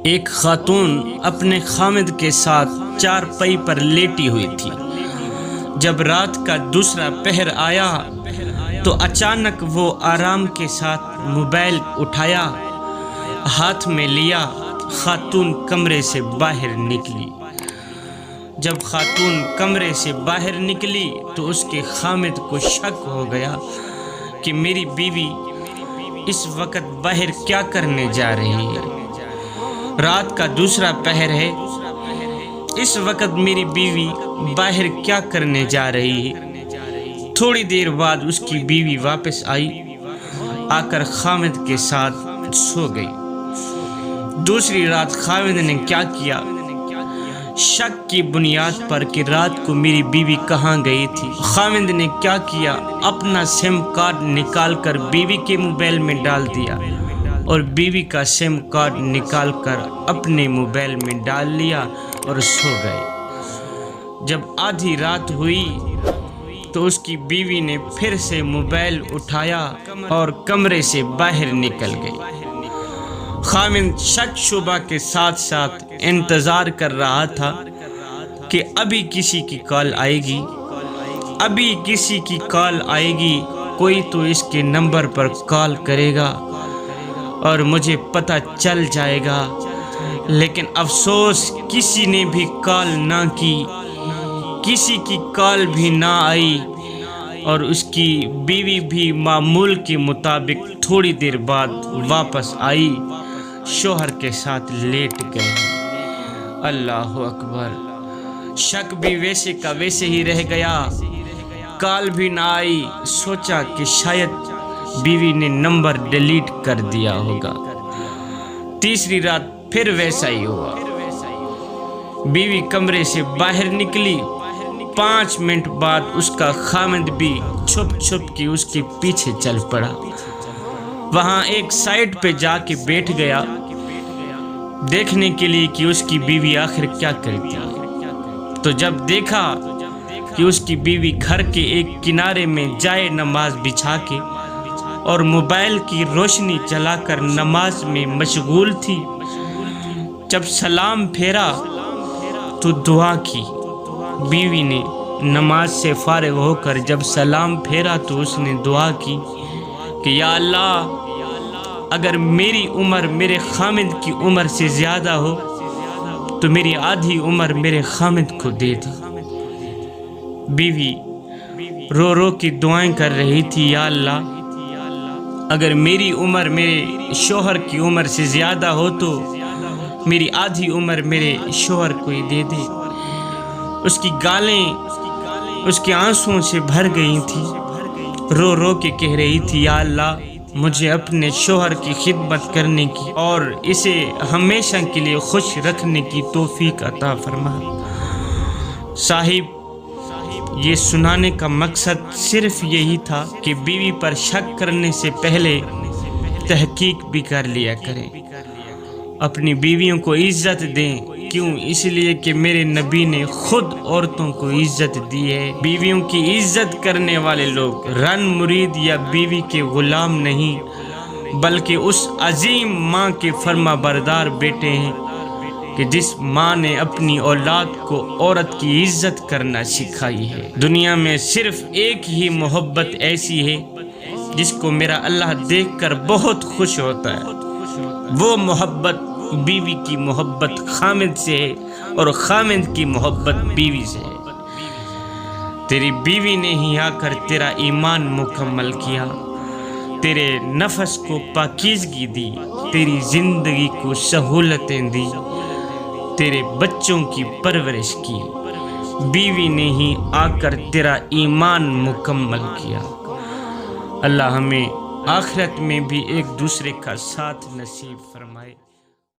ایک خاتون اپنے خامد کے ساتھ چار پئی پر لیٹی ہوئی تھی۔ جب رات کا دوسرا پہر آیا تو اچانک وہ آرام کے ساتھ موبائل اٹھایا، ہاتھ میں لیا، خاتون کمرے سے باہر نکلی۔ جب خاتون کمرے سے باہر نکلی تو اس کے خامد کو شک ہو گیا کہ میری بیوی اس وقت باہر کیا کرنے جا رہی ہے۔ رات کا دوسرا پہر ہے، اس وقت میری بیوی باہر کیا کرنے جا رہی ہے۔ تھوڑی دیر بعد اس کی بیوی واپس آئی، آ کر خامد کے ساتھ سو گئی۔ دوسری رات خامد نے کیا کیا؟ شک کی بنیاد پر کہ رات کو میری بیوی کہاں گئی تھی، خامد نے کیا کیا؟ اپنا سم کارڈ نکال کر بیوی کے موبائل میں ڈال دیا اور بیوی کا سم کارڈ نکال کر اپنے موبائل میں ڈال لیا اور سو گئے۔ جب آدھی رات ہوئی تو اس کی بیوی نے پھر سے موبائل اٹھایا اور کمرے سے باہر نکل گئی۔ خامد شک شبہ کے ساتھ ساتھ انتظار کر رہا تھا کہ ابھی کسی کی کال آئے گی، ابھی کسی کی کال آئے گی، کوئی تو اس کے نمبر پر کال کرے گا اور مجھے پتہ چل جائے گا۔ لیکن افسوس، کسی نے بھی کال نہ کی، کسی کی کال بھی نہ آئی اور اس کی بیوی بھی معمول کے مطابق تھوڑی دیر بعد واپس آئی، شوہر کے ساتھ لیٹ گئی۔ اللہ اکبر! شک بھی ویسے کا ویسے ہی رہ گیا، کال بھی نہ آئی۔ سوچا کہ شاید بیوی نے نمبر ڈیلیٹ کر دیا ہوگا۔ تیسری رات پھر ویسا ہی ہوا، بیوی کمرے سے باہر نکلی۔ 5 منٹ بعد اس کا خامد بھی چھپ چھپ کے اس کے پیچھے چل پڑا۔ وہاں ایک سائٹ پہ جا کے بیٹھ گیا دیکھنے کے لیے کہ اس کی بیوی آخر کیا کرتی ہے۔ تو جب دیکھا کہ اس کی بیوی گھر کے ایک کنارے میں جائے نماز بچھا کے اور موبائل کی روشنی چلا کر نماز میں مشغول تھی، جب سلام پھیرا تو دعا کی۔ بیوی نے نماز سے فارغ ہو کر جب سلام پھیرا تو اس نے دعا کی کہ یا اللہ، اگر میری عمر میرے خامد کی عمر سے زیادہ ہو تو میری آدھی عمر میرے خامد کو دے دی۔ بیوی رو رو کی دعائیں کر رہی تھی، یا اللہ، اگر میری عمر میرے شوہر کی عمر سے زیادہ ہو تو میری آدھی عمر میرے شوہر کو ہی دے دے۔ اس کی گالیں اس کے آنسوؤں سے بھر گئی تھی، رو رو کے کہہ رہی تھی، یا اللہ، مجھے اپنے شوہر کی خدمت کرنے کی اور اسے ہمیشہ کے لیے خوش رکھنے کی توفیق عطا فرما۔ صاحب، یہ سنانے کا مقصد صرف یہی تھا کہ بیوی پر شک کرنے سے پہلے تحقیق بھی کر لیا کریں، اپنی بیویوں کو عزت دیں۔ کیوں؟ اس لیے کہ میرے نبی نے خود عورتوں کو عزت دی ہے۔ بیویوں کی عزت کرنے والے لوگ رن مرید یا بیوی کے غلام نہیں، بلکہ اس عظیم ماں کے فرما بردار بیٹے ہیں کہ جس ماں نے اپنی اولاد کو عورت کی عزت کرنا سکھائی ہے۔ دنیا میں صرف ایک ہی محبت ایسی ہے جس کو میرا اللہ دیکھ کر بہت خوش ہوتا ہے، وہ محبت بیوی کی محبت خامد سے ہے اور خامد کی محبت بیوی سے ہے۔ تیری بیوی نے ہی آ کر تیرا ایمان مکمل کیا، تیرے نفس کو پاکیزگی دی، تیری زندگی کو سہولتیں دی، تیرے بچوں کی پرورش کی۔ بیوی نے ہی آ کر تیرا ایمان مکمل کیا۔ اللہ ہمیں آخرت میں بھی ایک دوسرے کا ساتھ نصیب فرمائے۔